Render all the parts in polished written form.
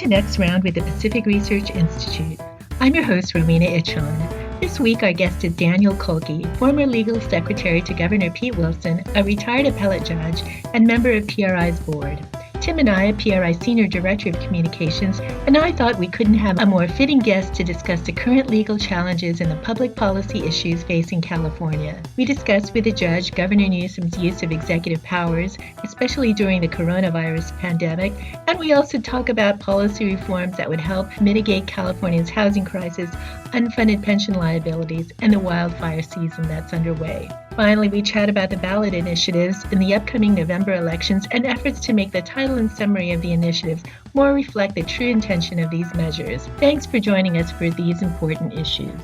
to Next Round with the Pacific Research Institute. I'm your host, Rowena Ichon. This week, our guest is Daniel Kolkey, former legal secretary to Governor Pete Wilson, a retired appellate judge, and member of PRI's board. Tim and I, PRI Senior Director of Communications, and I thought we couldn't have a more fitting guest to discuss the current legal challenges and the public policy issues facing California. We discussed with the judge Governor Newsome's use of executive powers, especially during the coronavirus pandemic, and we also talk about policy reforms that would help mitigate California's housing crisis, unfunded pension liabilities, and the wildfire season that's underway. Finally, we chat about the ballot initiatives in the upcoming November elections and efforts to make the title and summary of the initiatives more reflect the true intention of these measures. Thanks for joining us for these important issues.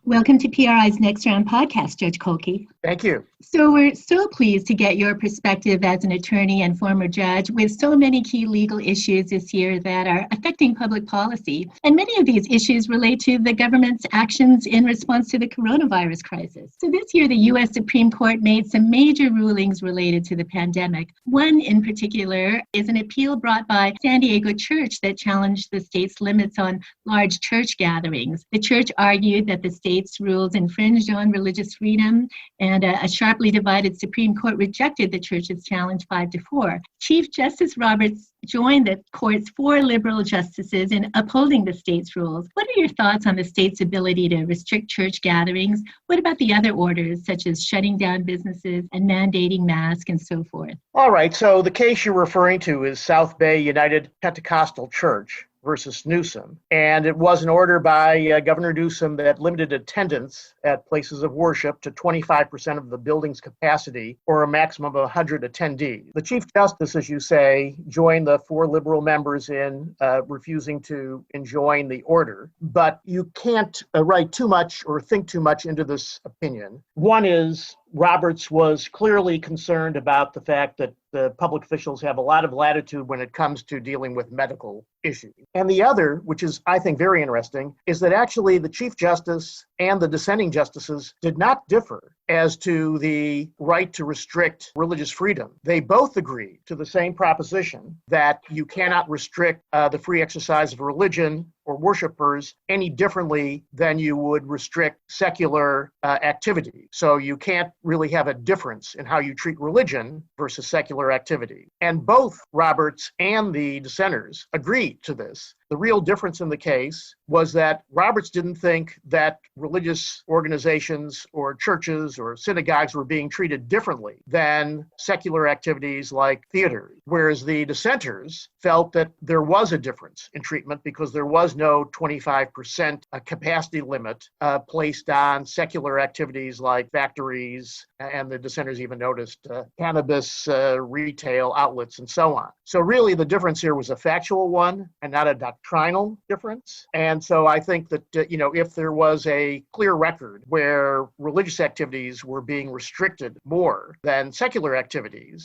Welcome to PRI's Next Round podcast, Judge Kolkey. Thank you. So we're so pleased to get your perspective as an attorney and former judge with so many key legal issues this year that are affecting public policy. And many of these issues relate to the government's actions in response to the coronavirus crisis. So this year, the U.S. Supreme Court made some major rulings related to the pandemic. One in particular is an appeal brought by San Diego Church that challenged the state's limits on large church gatherings. The church argued that the state's rules infringed on religious freedom, and a sharply divided Supreme Court rejected the church's challenge 5-4. Chief Justice Roberts joined the court's 4 liberal justices in upholding the state's rules. What are your thoughts on the state's ability to restrict church gatherings? What about the other orders, such as shutting down businesses and mandating masks and so forth? All right, so the case you're referring to is South Bay United Pentecostal Church versus Newsome. And it was an order by Governor Newsome that limited attendance at places of worship to 25% of the building's capacity or a maximum of 100 attendees. The Chief Justice, as you say, joined the 4 liberal members in refusing to enjoin the order. But you can't write too much or think too much into this opinion. One is Roberts was clearly concerned about the fact that the public officials have a lot of latitude when it comes to dealing with medical issues. And the other, which is, I think, very interesting, is that actually the Chief Justice and the dissenting justices did not differ as to the right to restrict religious freedom. They both agreed to the same proposition that you cannot restrict the free exercise of religion or worshipers any differently than you would restrict secular activity. So you can't really have a difference in how you treat religion versus secular activity. And both Roberts and the dissenters agreed to this. The real difference in the case was that Roberts didn't think that religious organizations or churches or synagogues were being treated differently than secular activities like theater, whereas the dissenters felt that there was a difference in treatment because there was no 25% capacity limit placed on secular activities like factories, and the dissenters even noticed cannabis retail outlets and so on. So really the difference here was a factual one and not a doctrinal difference. And so I think that, if there was a clear record where religious activities were being restricted more than secular activities,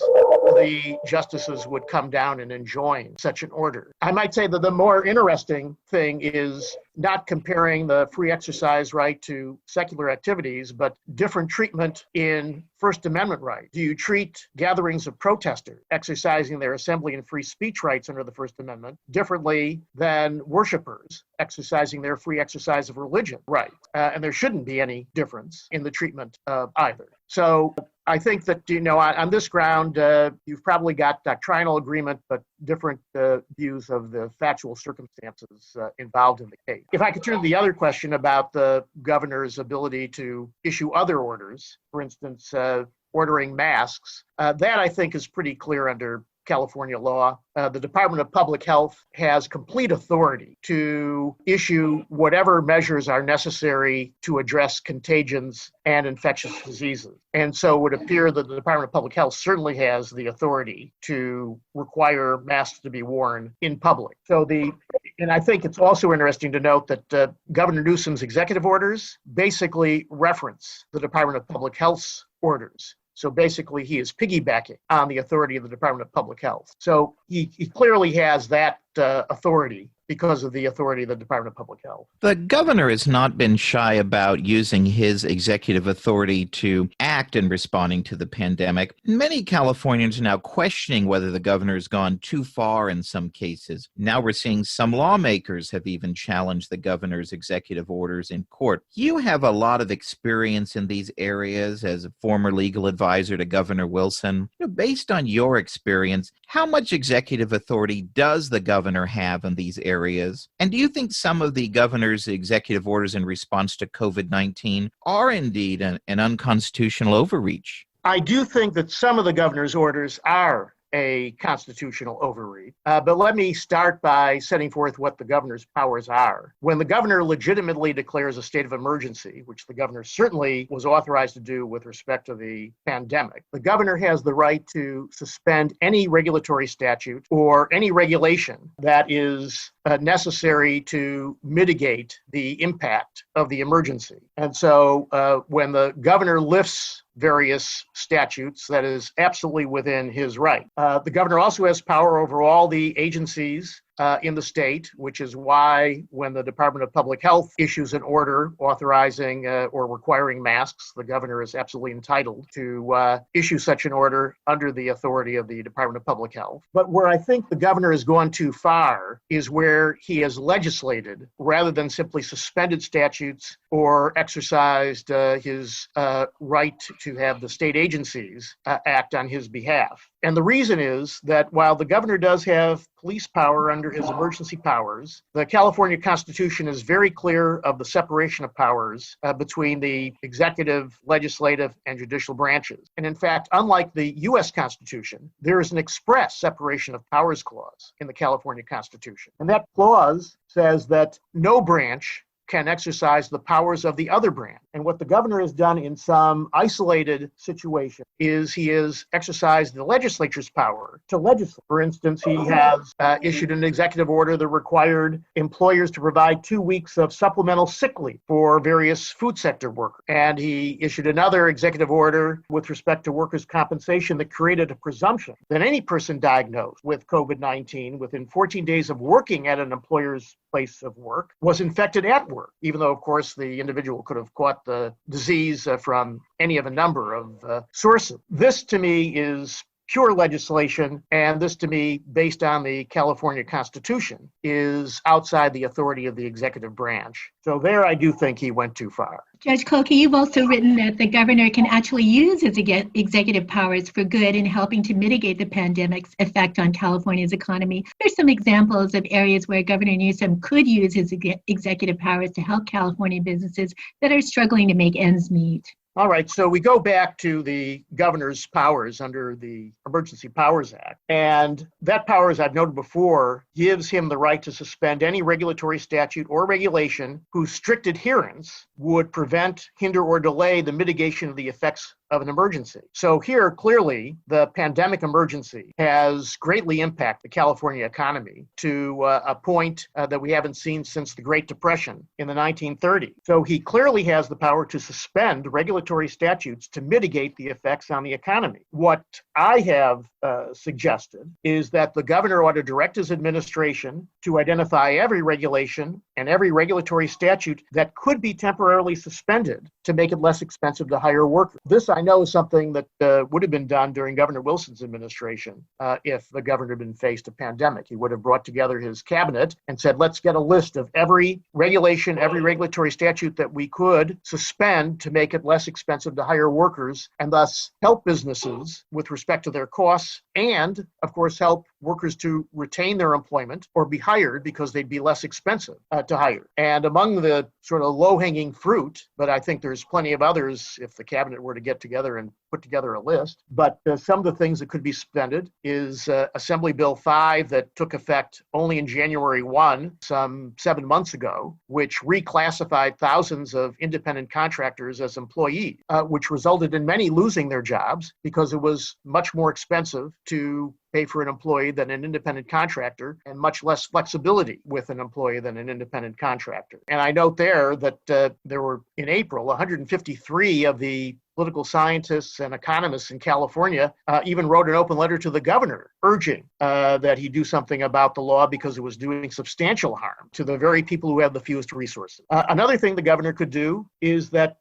the justices would come down and enjoin such an order. I might say that the more interesting thing is not comparing the free exercise right to secular activities, but different treatment in First Amendment rights. Do you treat gatherings of protesters exercising their assembly and free speech rights under the First Amendment differently than worshipers exercising their free exercise of religion rights? And there shouldn't be any difference in the treatment of either. So I think that, on this ground, you've probably got doctrinal agreement, but different views of the factual circumstances involved in the case. If I could turn to the other question about the governor's ability to issue other orders, for instance, ordering masks, that I think is pretty clear under California law. The Department of Public Health has complete authority to issue whatever measures are necessary to address contagions and infectious diseases. And so it would appear that the Department of Public Health certainly has the authority to require masks to be worn in public. And I think it's also interesting to note that Governor Newsome's executive orders basically reference the Department of Public Health's orders. So basically, he is piggybacking on the authority of the Department of Public Health. So he clearly has that authority because of the authority of the Department of Public Health. The governor has not been shy about using his executive authority to act in responding to the pandemic. Many Californians are now questioning whether the governor has gone too far in some cases. Now we're seeing some lawmakers have even challenged the governor's executive orders in court. You have a lot of experience in these areas as a former legal advisor to Governor Wilson. Based on your experience, how much executive authority does the governor have in these areas? And do you think some of the governor's executive orders in response to COVID-19 are indeed an unconstitutional overreach? I do think that some of the governor's orders are a constitutional overreach. But let me start by setting forth what the governor's powers are. When the governor legitimately declares a state of emergency, which the governor certainly was authorized to do with respect to the pandemic, the governor has the right to suspend any regulatory statute or any regulation that is necessary to mitigate the impact of the emergency. And so when the governor lifts various statutes, that is absolutely within his right. The governor also has power over all the agencies in the state, which is why when the Department of Public Health issues an order authorizing or requiring masks, the governor is absolutely entitled to issue such an order under the authority of the Department of Public Health. But where I think the governor has gone too far is where he has legislated rather than simply suspended statutes or exercised his right to have the state agencies act on his behalf. And the reason is that while the governor does have police power under his emergency powers, the California Constitution is very clear of the separation of powers between the executive, legislative, and judicial branches. And in fact, unlike the U.S. Constitution, there is an express separation of powers clause in the California Constitution. And that clause says that no branch can exercise the powers of the other branch. And what the governor has done in some isolated situation is he has exercised the legislature's power to legislate. For instance, he has issued an executive order that required employers to provide 2 weeks of supplemental sick leave for various food sector workers. And he issued another executive order with respect to workers' compensation that created a presumption that any person diagnosed with COVID-19 within 14 days of working at an employer's place of work was infected at work, even though, of course, the individual could have caught the disease from any of a number of sources. This, to me, is pure legislation, and this, to me, based on the California Constitution, is outside the authority of the executive branch. So there, I do think he went too far. Judge Kolkey, you've also written that the governor can actually use his executive powers for good in helping to mitigate the pandemic's effect on California's economy. There's some examples of areas where Governor Newsome could use his executive powers to help California businesses that are struggling to make ends meet. All right, so we go back to the governor's powers under the Emergency Powers Act. And that power, as I've noted before, gives him the right to suspend any regulatory statute or regulation whose strict adherence would prevent, hinder, or delay the mitigation of the effects of an emergency. So here, clearly, the pandemic emergency has greatly impacted the California economy to a point that we haven't seen since the Great Depression in the 1930s. So he clearly has the power to suspend regulatory statutes to mitigate the effects on the economy. What I have suggested is that the governor ought to direct his administration to identify every regulation and every regulatory statute that could be temporarily suspended to make it less expensive to hire workers. This, I know, is something that would have been done during Governor Wilson's administration if the governor had been faced a pandemic. He would have brought together his cabinet and said, let's get a list of every regulation, every regulatory statute that we could suspend to make it less expensive to hire workers and thus help businesses with respect to their costs and, of course, help workers to retain their employment or be hired because they'd be less expensive to hire. And among the sort of low-hanging fruit, but I think there's plenty of others if the cabinet were to get together and put together a list, but some of the things that could be suspended is Assembly Bill 5 that took effect only in January 1, some 7 months ago, which reclassified thousands of independent contractors as employees, which resulted in many losing their jobs because it was much more expensive to pay for an employee than an independent contractor and much less flexibility with an employee than an independent contractor. And I note there that there were, in April, 153 of the political scientists and economists in California even wrote an open letter to the governor urging that he do something about the law because it was doing substantial harm to the very people who have the fewest resources. Another thing the governor could do is that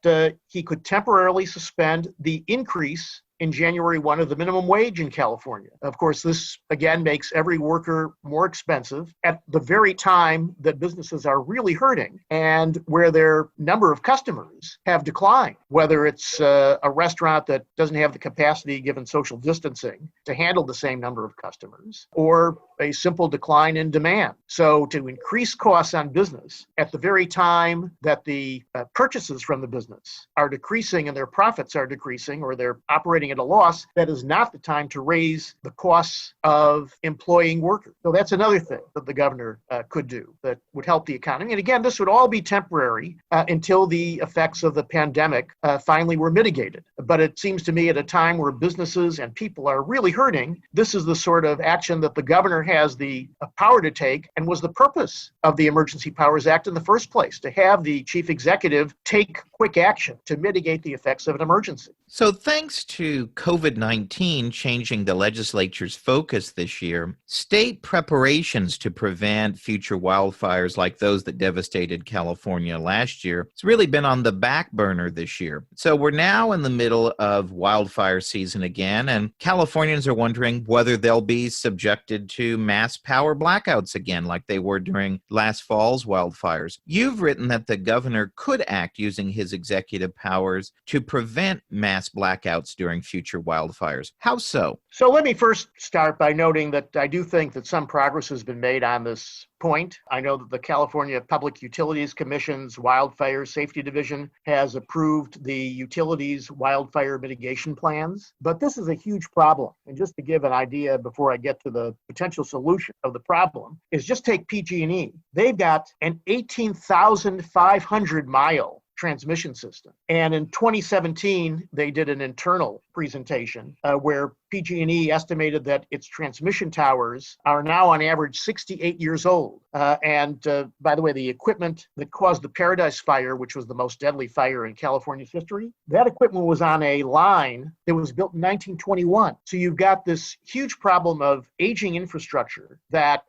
he could temporarily suspend the increase in January 1 of the minimum wage in California. Of course, this again makes every worker more expensive at the very time that businesses are really hurting and where their number of customers have declined, whether it's a restaurant that doesn't have the capacity given social distancing to handle the same number of customers, or a simple decline in demand. So to increase costs on business at the very time that the purchases from the business are decreasing and their profits are decreasing, or they're operating at a loss, that is not the time to raise the costs of employing workers. So that's another thing that the governor could do that would help the economy. And again, this would all be temporary until the effects of the pandemic finally were mitigated. But it seems to me at a time where businesses and people are really hurting, this is the sort of action that the governor has the power to take, and was the purpose of the Emergency Powers Act in the first place, to have the chief executive take quick action to mitigate the effects of an emergency. So thanks to COVID-19 changing the legislature's focus this year, state preparations to prevent future wildfires like those that devastated California last year has really been on the back burner this year. So we're now in the middle of wildfire season again, and Californians are wondering whether they'll be subjected to mass power blackouts again like they were during last fall's wildfires. You've written that the governor could act using his executive powers to prevent mass blackouts during future wildfires. How so? So let me first start by noting that I do think that some progress has been made on this point. I know that the California Public Utilities Commission's Wildfire Safety Division has approved the utilities wildfire mitigation plans, but this is a huge problem. And just to give an idea before I get to the potential solution of the problem, is just take PG&E. They've got an 18,500 mile transmission system. And in 2017, they did an internal presentation where PG&E estimated that its transmission towers are now on average 68 years old. And by the way, the equipment that caused the Paradise Fire, which was the most deadly fire in California's history, that equipment was on a line that was built in 1921. So you've got this huge problem of aging infrastructure that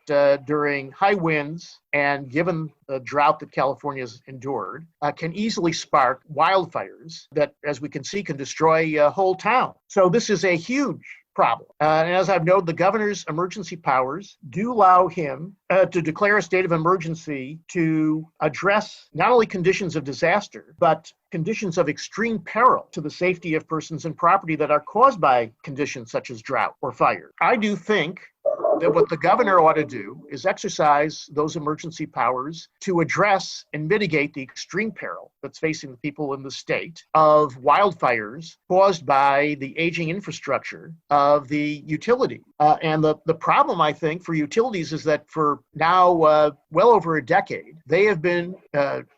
during high winds and given the drought that California's endured, can easily spark wildfires that, as we can see, can destroy whole towns. So this is a huge problem. And as I've noted, the governor's emergency powers do allow him to declare a state of emergency to address not only conditions of disaster, but conditions of extreme peril to the safety of persons and property that are caused by conditions such as drought or fire. I do think that what the governor ought to do is exercise those emergency powers to address and mitigate the extreme peril that's facing the people in the state of wildfires caused by the aging infrastructure of the utility. And the problem, I think, for utilities is that for now well over a decade, they have been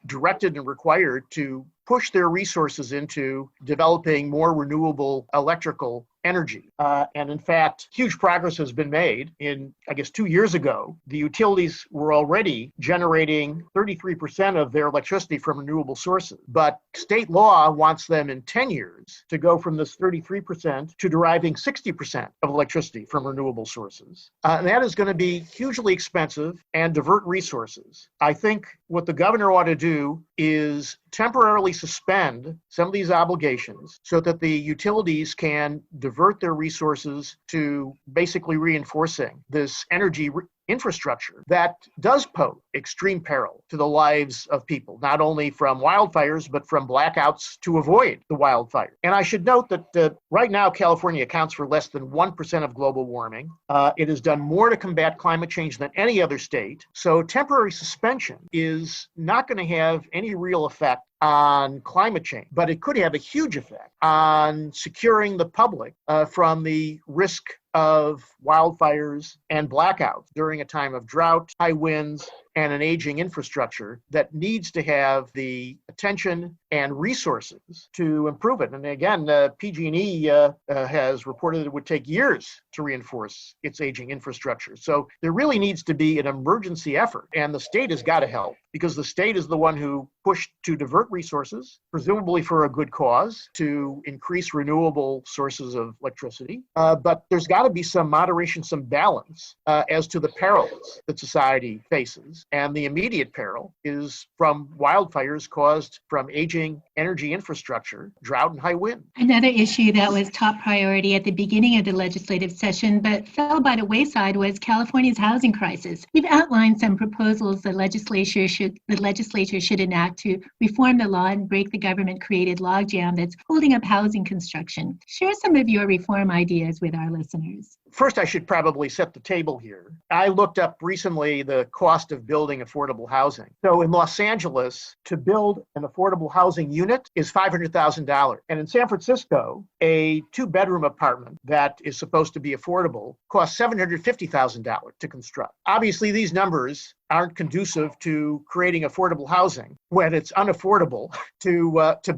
directed and required to push their resources into developing more renewable electrical energy. And in fact, huge progress has been made. In, I guess, 2 years ago, the utilities were already generating 33% of their electricity from renewable sources. But state law wants them in 10 years to go from this 33% to deriving 60% of electricity from renewable sources. And that is going to be hugely expensive and divert resources. I think what the governor ought to do is temporarily suspend some of these obligations so that the utilities can divert their resources to basically reinforcing this energy infrastructure that does pose extreme peril to the lives of people, not only from wildfires, but from blackouts to avoid the wildfire. And I should note that right now, California accounts for less than 1% of global warming. It has done more to combat climate change than any other state. So temporary suspension is not going to have any real effect on climate change, but it could have a huge effect on securing the public from the risk of wildfires and blackouts during a time of drought, high winds, and an aging infrastructure that needs to have the attention and resources to improve it. And again, PG&E has reported it would take years to reinforce its aging infrastructure. So there really needs to be an emergency effort, and the state has got to help, because the state is the one who pushed to divert resources, presumably for a good cause, to increase renewable sources of electricity. But there's got to be some moderation, some balance as to the perils that society faces. And the immediate peril is from wildfires caused from aging energy infrastructure, drought, and high wind. Another issue that was top priority at the beginning of the legislative session but fell by the wayside was California's housing crisis. We've outlined some proposals the legislature should enact to reform the law and break the government-created logjam that's holding up housing construction. Share some of your reform ideas with our listeners. First, I should probably set the table here. I looked up recently the cost of building affordable housing. So in Los Angeles, to build an affordable housing unit is $500,000. And in San Francisco, a two-bedroom apartment that is supposed to be affordable costs $750,000 to construct. Obviously, these numbers aren't conducive to creating affordable housing when it's unaffordable to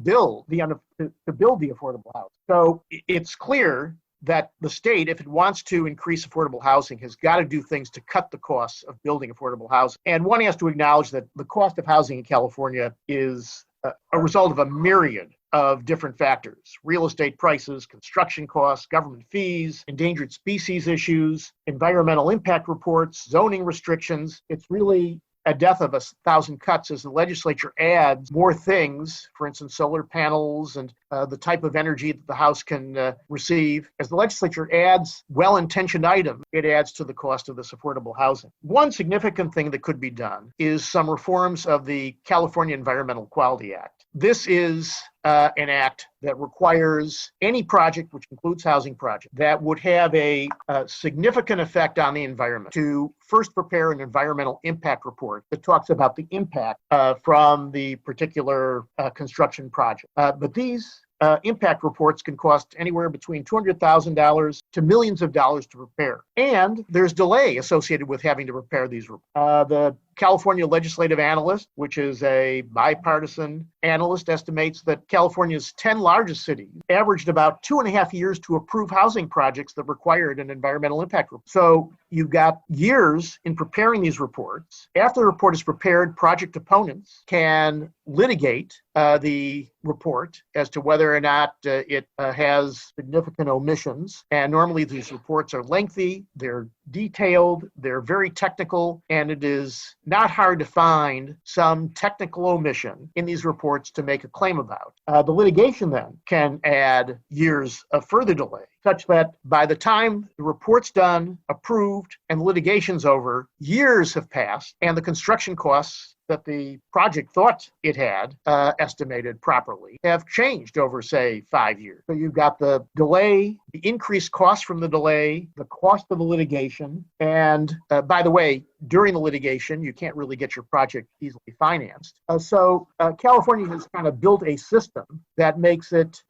build the affordable house. So it's clear that the state, if it wants to increase affordable housing, has got to do things to cut the costs of building affordable housing. And one has to acknowledge that the cost of housing in California is a result of a myriad of different factors: real estate prices, construction costs, government fees, endangered species issues, environmental impact reports, zoning restrictions. It's really a death of 1,000 cuts as the legislature adds more things, for instance, solar panels and the type of energy that the house can receive. As the legislature adds well-intentioned items, it adds to the cost of this affordable housing. One significant thing that could be done is some reforms of the California Environmental Quality Act. This is an act that requires any project, which includes housing project, that would have a significant effect on the environment to first prepare an environmental impact report that talks about the impact from the particular construction project. But these impact reports can cost anywhere between $200,000 to millions of dollars to prepare. And there's delay associated with having to prepare these reports. The California Legislative Analyst, which is a bipartisan analyst, estimates that California's 10 largest cities averaged about 2.5 years to approve housing projects that required an environmental impact report. So you've got years in preparing these reports. After the report is prepared, project opponents can litigate the report as to whether or not it has significant omissions. And normally these reports are lengthy, they're detailed, they're very technical, and it is not hard to find some technical omission in these reports to make a claim about. The litigation then can add years of further delay, such that by the time the report's done, approved, and litigation's over, years have passed, and the construction costs that the project thought it had estimated properly have changed over, say, 5 years. So you've got the delay, the increased cost from the delay, the cost of the litigation, and by the way, during the litigation, you can't really get your project easily financed. So California has kind of built a system that makes it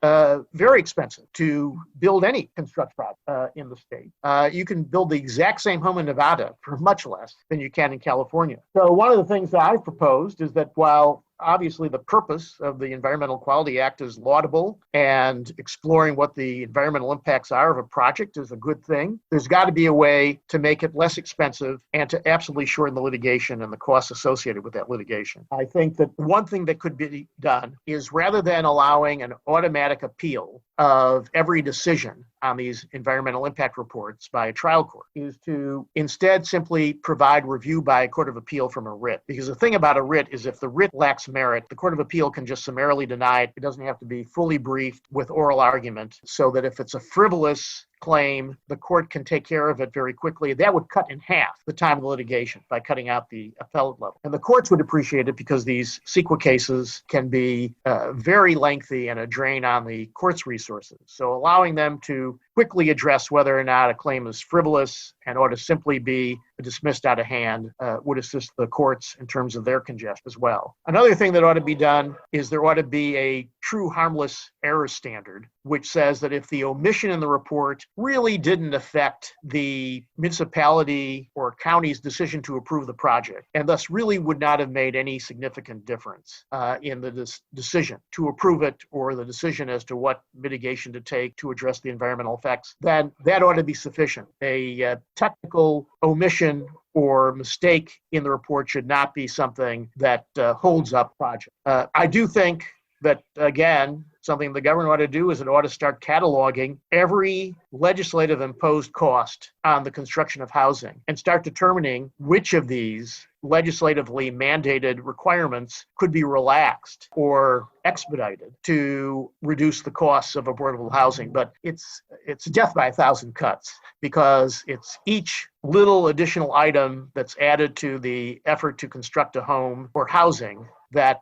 very expensive to build any construction project in the state. You can build the exact same home in Nevada for much less than you can in California. So one of the things that I've proposed is that while obviously the purpose of the Environmental Quality Act is laudable, and exploring what the environmental impacts are of a project is a good thing, there's got to be a way to make it less expensive and to absolutely shorten the litigation and the costs associated with that litigation. I think that one thing that could be done is, rather than allowing an automatic appeal of every decision on these environmental impact reports by a trial court, is to instead simply provide review by a court of appeal from a writ. Because the thing about a writ is, if the writ lacks merit, the Court of Appeal can just summarily deny it. It doesn't have to be fully briefed with oral argument, so that if it's a frivolous claim, the court can take care of it very quickly. That would cut in half the time of the litigation by cutting out the appellate level. And the courts would appreciate it, because these CEQA cases can be very lengthy and a drain on the court's resources. So allowing them to quickly address whether or not a claim is frivolous and ought to simply be dismissed out of hand would assist the courts in terms of their congestion as well. Another thing that ought to be done is there ought to be a true harmless error standard, which says that if the omission in the report really didn't affect the municipality or county's decision to approve the project, and thus really would not have made any significant difference in the decision to approve it or the decision as to what mitigation to take to address the environmental effects, then that ought to be sufficient. A technical omission or mistake in the report should not be something that holds up project. I do think that, again, something the government ought to do is it ought to start cataloging every legislative imposed cost on the construction of housing and start determining which of these legislatively mandated requirements could be relaxed or expedited to reduce the costs of affordable housing. But it's death by a thousand cuts, because it's each little additional item that's added to the effort to construct a home or housing that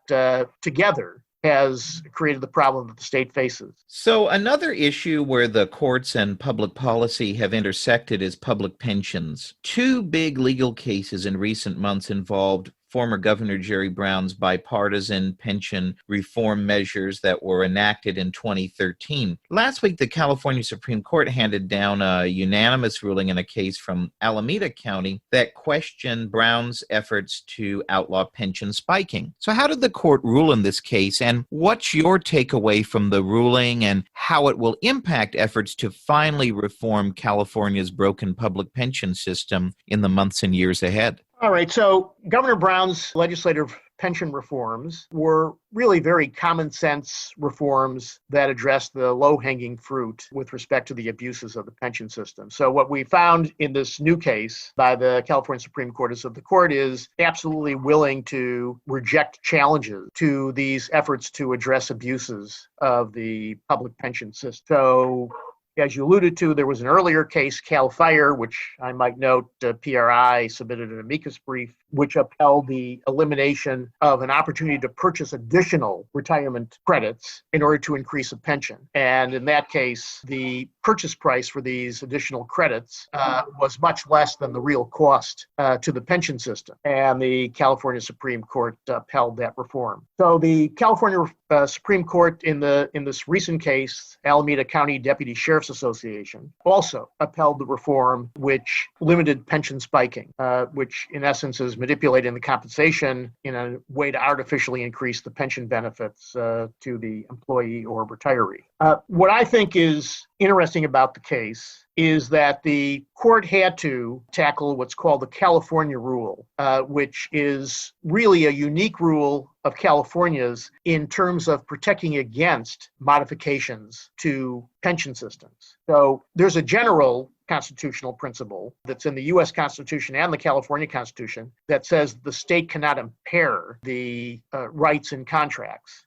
together has created the problem that the state faces. So another issue where the courts and public policy have intersected is public pensions. Two big legal cases in recent months involved former Governor Jerry Brown's bipartisan pension reform measures that were enacted in 2013. Last week, the California Supreme Court handed down a unanimous ruling in a case from Alameda County that questioned Brown's efforts to outlaw pension spiking. So how did the court rule in this case, and what's your takeaway from the ruling and how it will impact efforts to finally reform California's broken public pension system in the months and years ahead? All right, so Governor Brown's legislative pension reforms were really very common sense reforms that addressed the low-hanging fruit with respect to the abuses of the pension system. So what we found in this new case by the California Supreme Court is that the court is absolutely willing to reject challenges to these efforts to address abuses of the public pension system. So as you alluded to, there was an earlier case, Cal Fire, which I might note PRI submitted an amicus brief, which upheld the elimination of an opportunity to purchase additional retirement credits in order to increase a pension. And in that case, the purchase price for these additional credits was much less than the real cost to the pension system. And the California Supreme Court upheld that reform. So the California Supreme Court in this recent case, Alameda County Deputy Sheriff's Association, also upheld the reform which limited pension spiking, which in essence is manipulating the compensation in a way to artificially increase the pension benefits to the employee or retiree. What I think is interesting about the case is that the court had to tackle what's called the California rule, which is really a unique rule of California's in terms of protecting against modifications to pension systems. So there's a general constitutional principle that's in the U.S. Constitution and the California Constitution that says the state cannot impair the rights in contracts.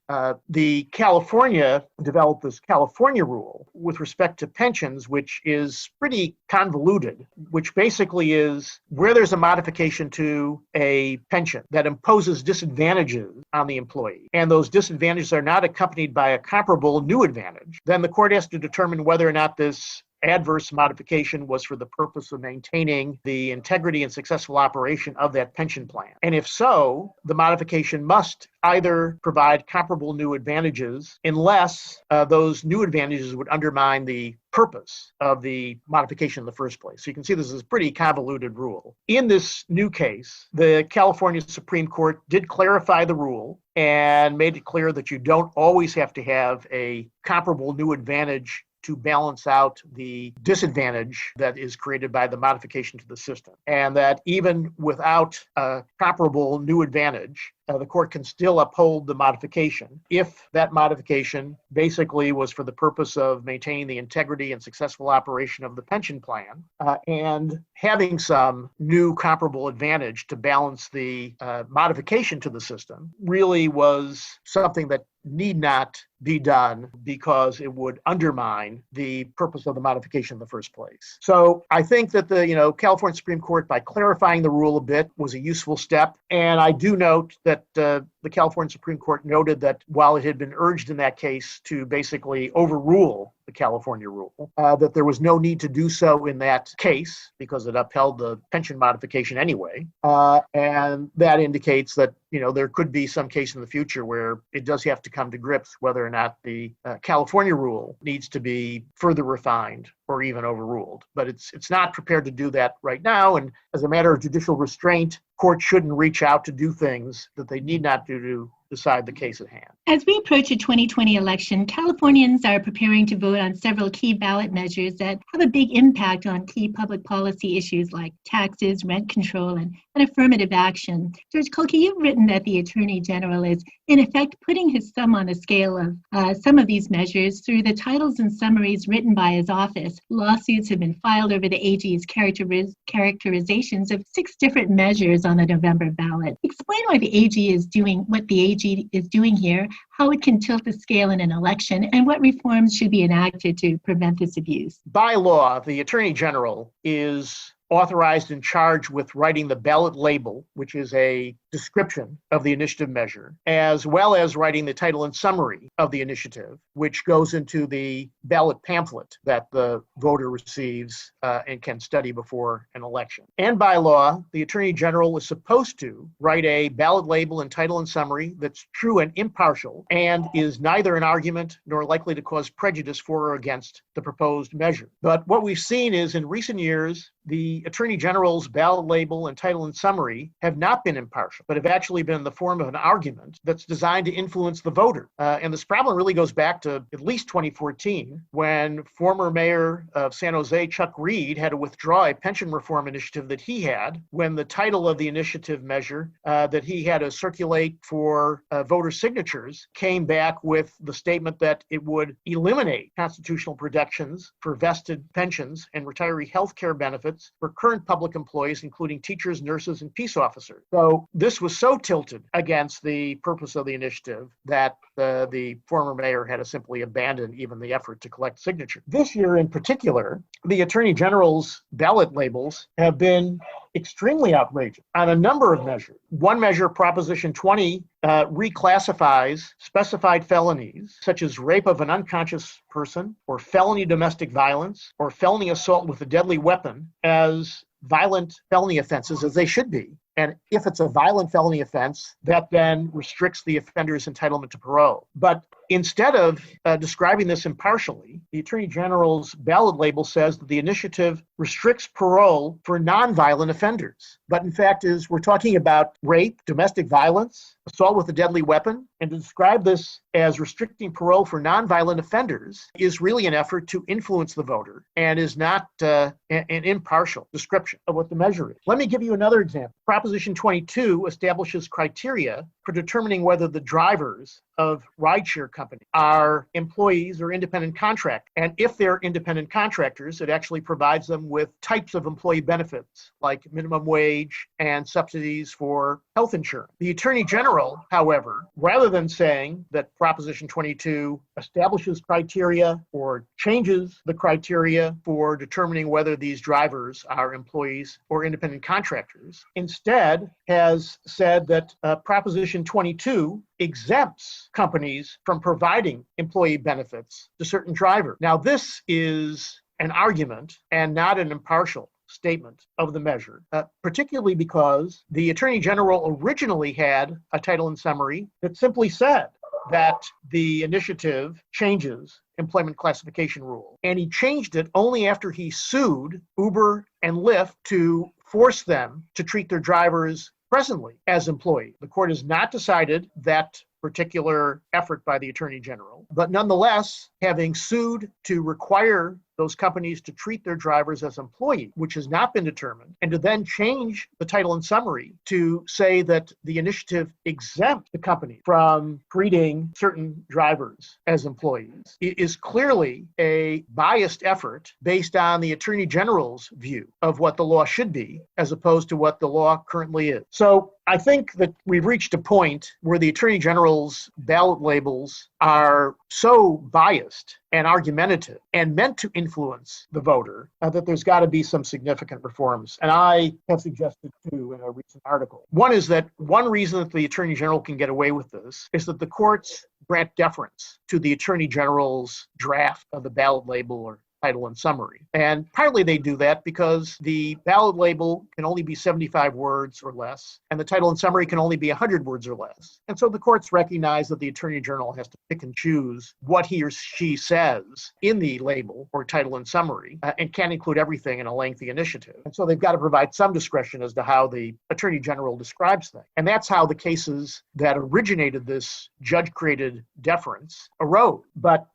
The California developed this California rule with respect to pensions, which is pretty convoluted, which basically is where there's a modification to a pension that imposes disadvantages on the employee, and those disadvantages are not accompanied by a comparable new advantage, then the court has to determine whether or not this adverse modification was for the purpose of maintaining the integrity and successful operation of that pension plan. And if so, the modification must either provide comparable new advantages unless those new advantages would undermine the purpose of the modification in the first place. So you can see this is a pretty convoluted rule. In this new case, the California Supreme Court did clarify the rule and made it clear that you don't always have to have a comparable new advantage to balance out the disadvantage that is created by the modification to the system. And that even without a comparable new advantage, the court can still uphold the modification if that modification basically was for the purpose of maintaining the integrity and successful operation of the pension plan and having some new comparable advantage to balance the modification to the system really was something that need not be done because it would undermine the purpose of the modification in the first place. So I think that the California Supreme Court, by clarifying the rule a bit, was a useful step. And I do note that that the California Supreme Court noted that while it had been urged in that case to basically overrule the California rule, that there was no need to do so in that case because it upheld the pension modification anyway. And that indicates that, there could be some case in the future where it does have to come to grips whether or not the California rule needs to be further refined or even overruled. But it's not prepared to do that right now. And as a matter of judicial restraint, courts shouldn't reach out to do things that they need not do to decide the case at hand. As we approach a 2020 election, Californians are preparing to vote on several key ballot measures that have a big impact on key public policy issues like taxes, rent control, and affirmative action. Judge Kolkey, you've written that the Attorney General is, in effect, putting his thumb on the scale of some of these measures through the titles and summaries written by his office. Lawsuits have been filed over the AG's characterizations of 6 different measures on the November ballot. Explain why the AG is doing what the AG is doing here, how it can tilt the scale in an election, and what reforms should be enacted to prevent this abuse. By law, the Attorney General is authorized and charged with writing the ballot label, which is a description of the initiative measure, as well as writing the title and summary of the initiative, which goes into the ballot pamphlet that the voter receives and can study before an election. And by law, the Attorney General is supposed to write a ballot label and title and summary that's true and impartial and is neither an argument nor likely to cause prejudice for or against the proposed measure. But what we've seen is in recent years, the Attorney General's ballot label and title and summary have not been impartial, but have actually been in the form of an argument that's designed to influence the voter. And this problem really goes back to at least 2014, when former mayor of San Jose, Chuck Reed, had to withdraw a pension reform initiative that he had when the title of the initiative measure that he had to circulate for voter signatures came back with the statement that it would eliminate constitutional protections for vested pensions and retiree health care benefits for current public employees, including teachers, nurses, and peace officers. So this was so tilted against the purpose of the initiative that the former mayor had to simply abandon even the effort to collect signatures. This year in particular, the Attorney General's ballot labels have been extremely outrageous on a number of measures. One measure, Proposition 20, reclassifies specified felonies, such as rape of an unconscious person, or felony domestic violence, or felony assault with a deadly weapon, as violent felony offenses, as they should be. And if it's a violent felony offense, that then restricts the offender's entitlement to parole. But instead of describing this impartially, the Attorney General's ballot label says that the initiative restricts parole for nonviolent offenders. But in fact, we're talking about rape, domestic violence, assault with a deadly weapon, and to describe this as restricting parole for nonviolent offenders is really an effort to influence the voter and is not an impartial description of what the measure is. Let me give you another example. Proposition 22 establishes criteria for determining whether the drivers of rideshare companies are employees or independent contractors. And if they're independent contractors, it actually provides them with types of employee benefits like minimum wage and subsidies for health insurance. The Attorney General, however, rather than saying that Proposition 22 establishes criteria or changes the criteria for determining whether these drivers are employees or independent contractors, instead has said that Proposition 22 exempts companies from providing employee benefits to certain drivers. Now, this is an argument and not an impartial statement of the measure, particularly because the Attorney General originally had a title and summary that simply said that the initiative changes employment classification rule. And he changed it only after he sued Uber and Lyft to force them to treat their drivers presently as employees. The court has not decided that particular effort by the Attorney General, but nonetheless, having sued to require those companies to treat their drivers as employees, which has not been determined, and to then change the title and summary to say that the initiative exempts the company from treating certain drivers as employees, it is clearly a biased effort based on the Attorney General's view of what the law should be, as opposed to what the law currently is. So I think that we've reached a point where the Attorney General's ballot labels are so biased and argumentative and meant to influence the voter, that there's got to be some significant reforms. And I have suggested two in a recent article. One is that one reason that the Attorney General can get away with this is that the courts grant deference to the Attorney General's draft of the ballot label or title and summary. And partly they do that because the ballot label can only be 75 words or less, and the title and summary can only be 100 words or less. And so the courts recognize that the Attorney General has to pick and choose what he or she says in the label or title and summary, and can't include everything in a lengthy initiative. And so they've got to provide some discretion as to how the Attorney General describes things. And that's how the cases that originated this judge-created deference arose. But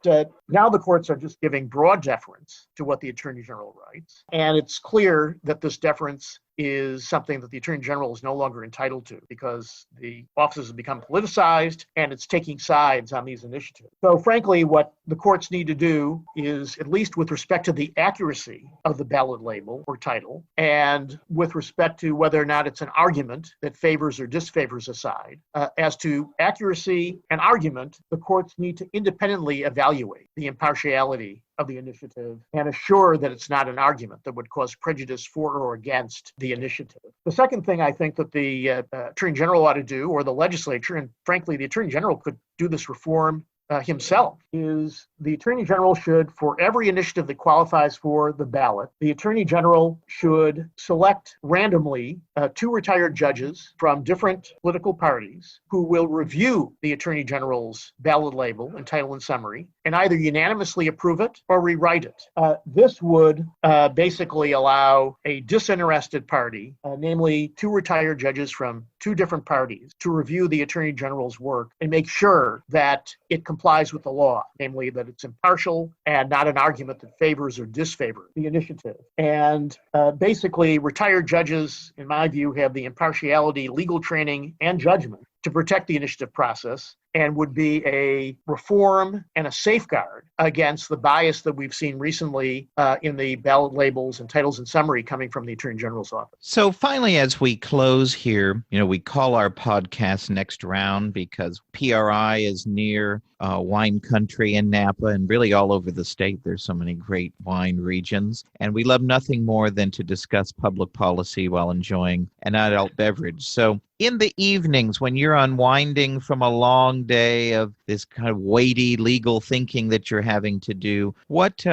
now the courts are just giving broad deference to what the Attorney General writes. And it's clear that this deference is something that the Attorney General is no longer entitled to because the offices have become politicized and it's taking sides on these initiatives. So frankly, what the courts need to do is, at least with respect to the accuracy of the ballot label or title, and with respect to whether or not it's an argument that favors or disfavors a side, as to accuracy and argument, the courts need to independently evaluate the impartiality of the initiative and assure that it's not an argument that would cause prejudice for or against the initiative. The second thing I think that the Attorney General ought to do, or the legislature, and frankly, the Attorney General could do this reform himself, is the Attorney General should, for every initiative that qualifies for the ballot, the Attorney General should select randomly two retired judges from different political parties who will review the Attorney General's ballot label and title and summary and either unanimously approve it or rewrite it. This would basically allow a disinterested party, namely two retired judges from two different parties, to review the Attorney General's work and make sure that it complies with the law, namely that it's impartial and not an argument that favors or disfavors the initiative. And basically, retired judges, in my view, have the impartiality, legal training, and judgment to protect the initiative process, and would be a reform and a safeguard against the bias that we've seen recently in the ballot labels and titles and summary coming from the Attorney General's office. So finally, as we close here, we call our podcast Next Round because PRI is near wine country in Napa and really all over the state. There's so many great wine regions. And we love nothing more than to discuss public policy while enjoying an adult beverage. So in the evenings, when you're unwinding from a long day of this kind of weighty legal thinking that you're having to do, what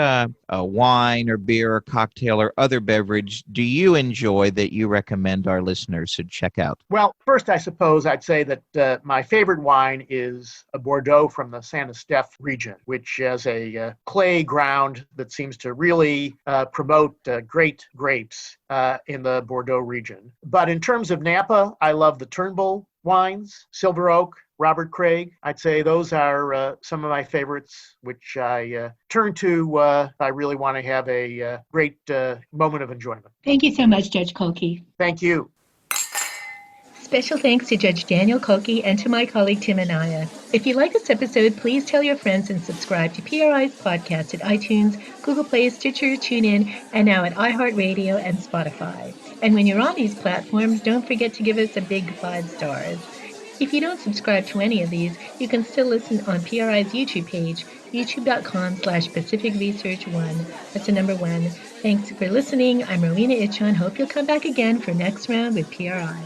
wine or beer or cocktail or other beverage do you enjoy that you recommend our listeners should check out? Well, first, I suppose I'd say that my favorite wine is a Bordeaux from the Santa Steph region, which has a clay ground that seems to really promote great grapes in the Bordeaux region. But in terms of Napa, I love the Turnbull wines, Silver Oak, Robert Craig. I'd say those are some of my favorites, which I turn to if I really want to have a great moment of enjoyment. Thank you so much, Judge Kolkey. Thank you. Special thanks to Judge Daniel Kolkey and to my colleague Tim Anaya. If you like this episode, please tell your friends and subscribe to PRI's podcast at iTunes, Google Play, Stitcher, TuneIn, and now at iHeartRadio and Spotify. And when you're on these platforms, don't forget to give us a big 5 stars. If you don't subscribe to any of these, you can still listen on PRI's YouTube page, youtube.com/Pacific Research 1. That's the number 1. Thanks for listening. I'm Rowena Itchon. Hope you'll come back again for Next Round with PRI.